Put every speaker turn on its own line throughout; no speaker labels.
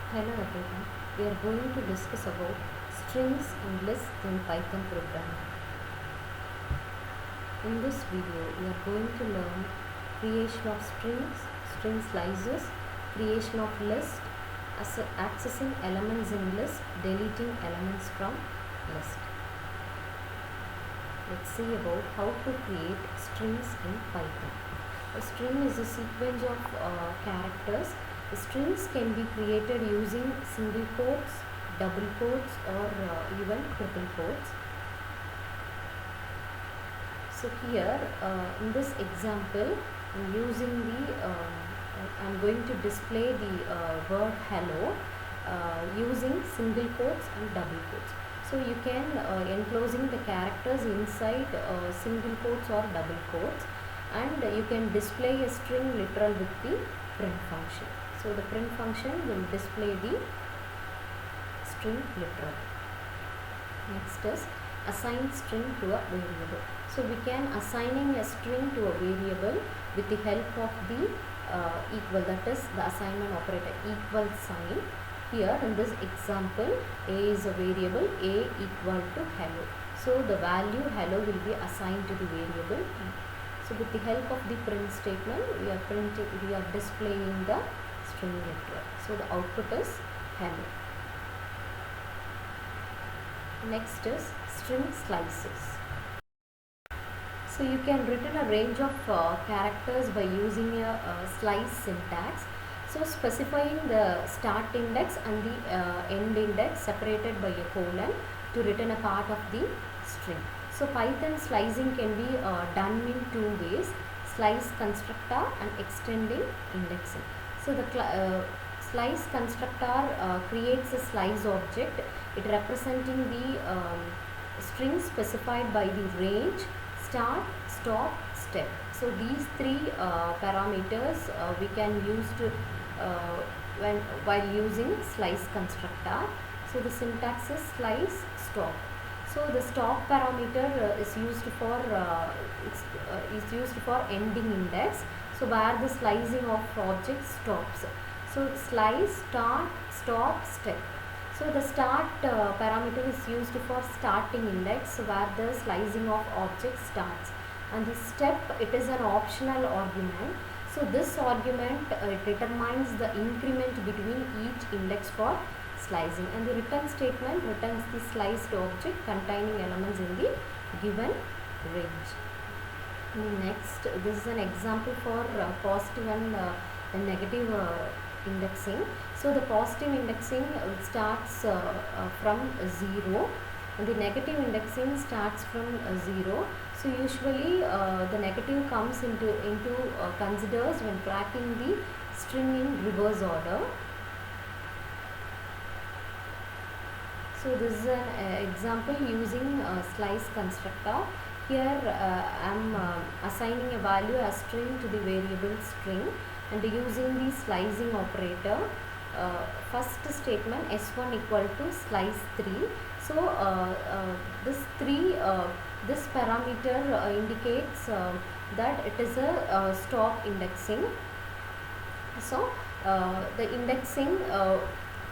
Hello everyone, we are going to discuss about strings and lists in Python programming. In this video, we are going to learn creation of strings, string slices, creation of list, accessing elements in list, deleting elements from list. Let's see about how to create strings in Python. A string is a sequence of characters. The strings can be created using single quotes, double quotes, or even triple quotes. So here in this example, I'm going to display the word hello using single quotes and double quotes. So you can enclosing the characters inside single quotes or double quotes, and you can display a string literal with the print function. So the print function will display the string literal. Next is assign string to a variable. So we can assigning a string to a variable with the help of the equal, that is the assignment operator equal sign. Here in this example, a is a variable, a equal to hello. So the value hello will be assigned to the variable. So with the help of the print statement, we are displaying the string literal. So the output is hello. Next is string slices. So you can return a range of characters by using a slice syntax. So specifying the start index and the end index separated by a colon to return a part of the string. So Python slicing can be done in two ways: slice constructor and extending indexing. So the slice constructor creates a slice object. It representing the string specified by the range, start, stop, step. So these three parameters we can use to while using slice constructor. So the syntax is slice stop. So the stop parameter is used for ending index. So where the slicing of object stops. So slice, start, stop, step. So the start parameter is used for starting index where the slicing of object starts, and the step, it is an optional argument. So this argument determines the increment between each index for slicing, and the return statement returns the sliced object containing elements in the given range. Next, this is an example for positive and negative indexing. So the positive indexing starts from 0, and the negative indexing starts from 0. So usually the negative comes into considers when tracking the string in reverse order. So this is an example using slice constructor. Here I am assigning a value as string to the variable string and using the slicing operator. First statement s1 equal to slice 3. So this parameter indicates that it is a stop indexing. So the indexing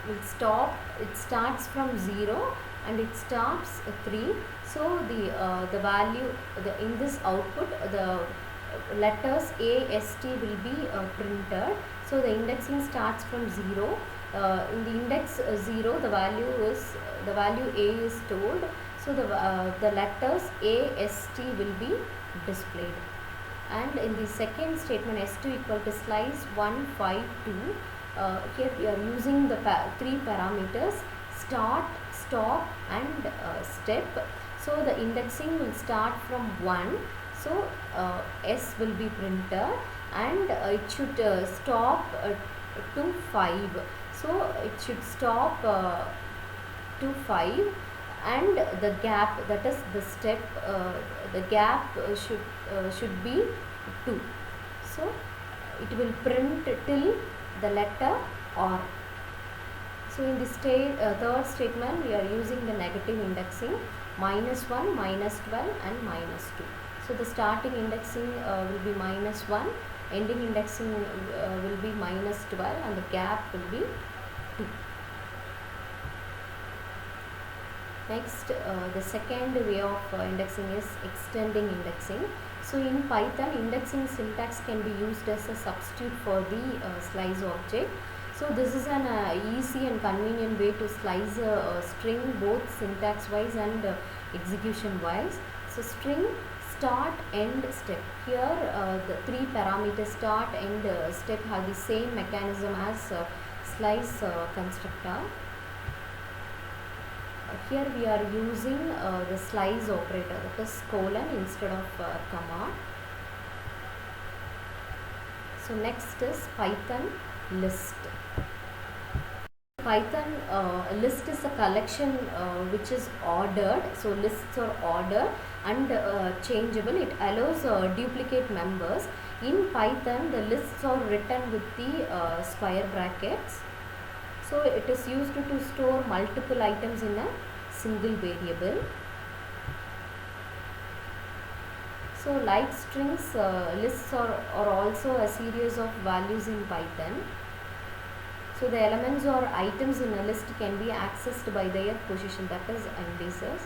will stop, it starts from 0 and it stops 3. So the value in this output, the letters A, S, T will be printed. So the indexing starts from 0. In the index 0, the value A is stored. So the letters A, S, T will be displayed. And in the second statement, S2 equal to slice 1, 5, 2. Here we are using the three parameters: start, stop, and step. So the indexing will start from 1. So S will be printed, and it should stop to 5. So it should stop to 5, and the gap, that is the step, the gap should be 2. So it will print till the letter R. So in this third statement, we are using the negative indexing: -1, -12, and -2. So the starting indexing will be -1, ending indexing will be -12, and the gap will be 2. Next, the second way of indexing is extending indexing. So in Python, indexing syntax can be used as a substitute for the slice object. So this is an easy and convenient way to slice a string both syntax wise and execution wise. So string start end step. Here the 3 parameters start end step have the same mechanism as slice constructor. Here we are using the slice operator, that is colon instead of comma. So next is Python list. Python list is a collection which is ordered. So lists are ordered and changeable. It allows duplicate members. In Python, the lists are written with the square brackets. So it is used to store multiple items in a single variable. So like strings, lists are also a series of values in Python. So the elements or items in a list can be accessed by their position, that is indices.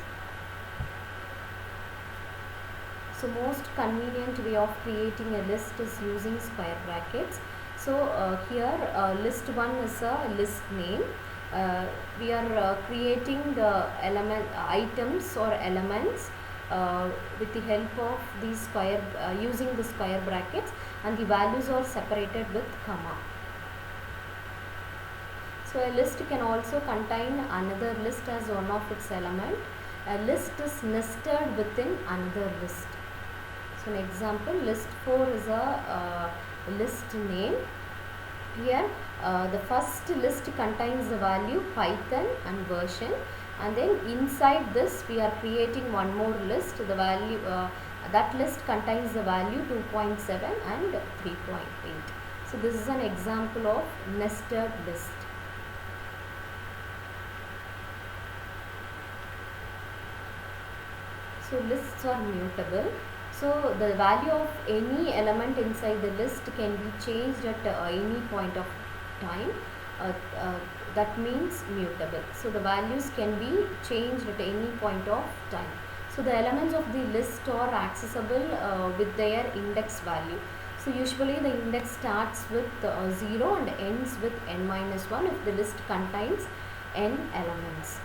So most convenient way of creating a list is using square brackets. So here list 1 is a list name. We are creating the items or elements with the help of these using the square brackets, and the values are separated with comma. So a list can also contain another list as one of its element. A list is nested within another list. So an example, list 4 is a list name. Here the first list contains the value Python and version, and then inside this we are creating one more list. The value that list contains the value 2.7 and 3.8. So this is an example of nested list. So lists are mutable. So the value of any element inside the list can be changed at any point of time. That means mutable. So the values can be changed at any point of time. So the elements of the list are accessible with their index value. So usually the index starts with 0 and ends with n-1 if the list contains n elements.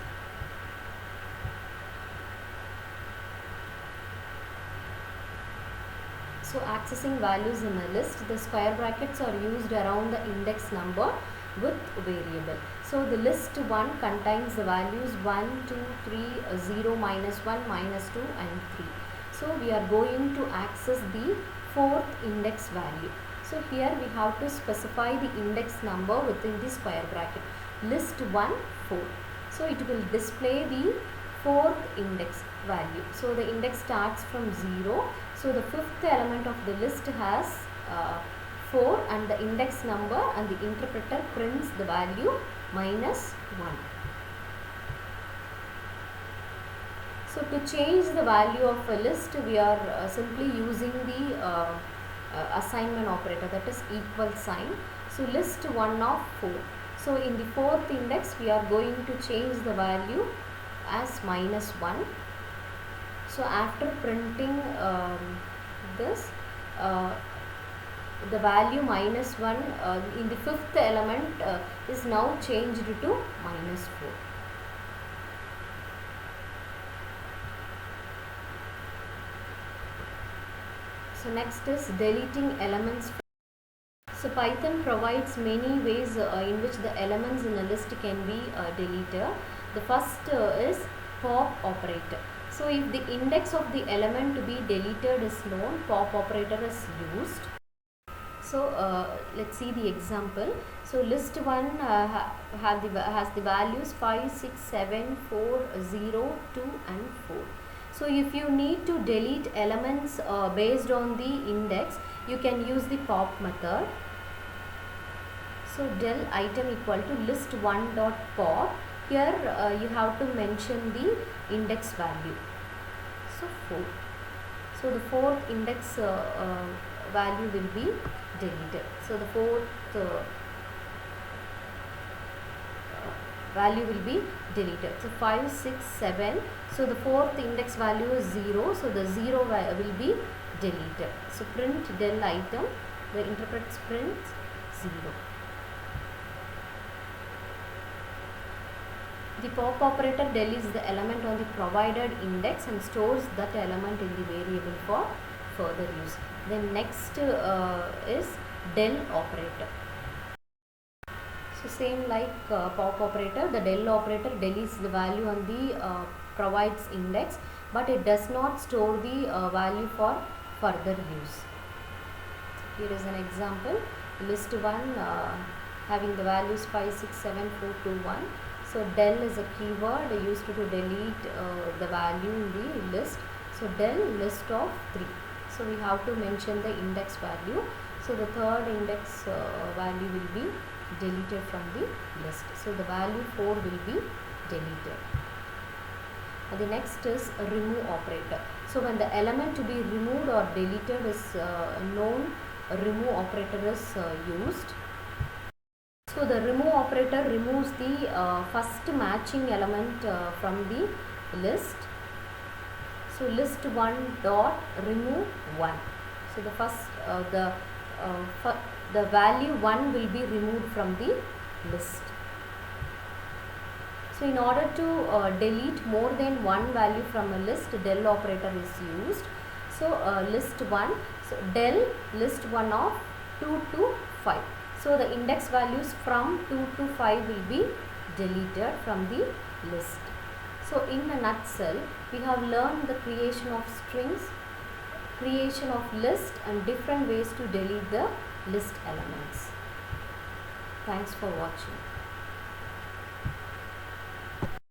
So accessing values in a list, the square brackets are used around the index number with variable. So the list 1 contains the values 1, 2, 3, 0, -1, -2 and 3. So we are going to access the 4th index value. So here we have to specify the index number within the square bracket. List 1, 4. So it will display the 4th index value. So the index starts from 0. So the 5th element of the list has 4 and the index number, and the interpreter prints the value -1. So to change the value of a list, we are simply using the assignment operator, that is equal sign. So list 1 of 4. So in the 4th index we are going to change the value as -1. So after printing this, the value -1 in the 5th element is now changed to -4. So next is deleting elements. So Python provides many ways in which the elements in a list can be deleted. The first is pop operator. So if the index of the element to be deleted is known, pop operator is used. So let's see the example. So list 1 has the values 5, 6, 7, 4, 0, 2 and 4. So if you need to delete elements based on the index, you can use the pop method. So del item equal to list1 dot pop. Here you have to mention the index value. So 4. So the 4th index value will be deleted. So the 4th value will be deleted. So 5, 6, 7. So the fourth index value is 0. So the 0 will be deleted. So print del item, the interprets print 0. The pop operator deletes the element on the provided index and stores that element in the variable for further use. Then next is del operator. So same like pop operator, the del operator deletes the value on the provides index, but it does not store the value for further use. Here is an example. List 1 having the values 5, 6, 7, 4, 2, 1. So del is a keyword used to delete the value in the list. So del list of 3. So we have to mention the index value. So the third index value will be deleted from the list. So the value 4 will be deleted. The next is a remove operator. So when the element to be removed or deleted is known, a remove operator is used. So the remove operator removes the first matching element from the list. So list 1 dot remove 1. So the first the value 1 will be removed from the list. So in order to delete more than one value from a list, del operator is used. So list 1, so del list 1 of 2 to 5. So the index values from 2 to 5 will be deleted from the list. So in a nutshell, we have learned the creation of strings, creation of list and different ways to delete the list elements. Thanks for watching.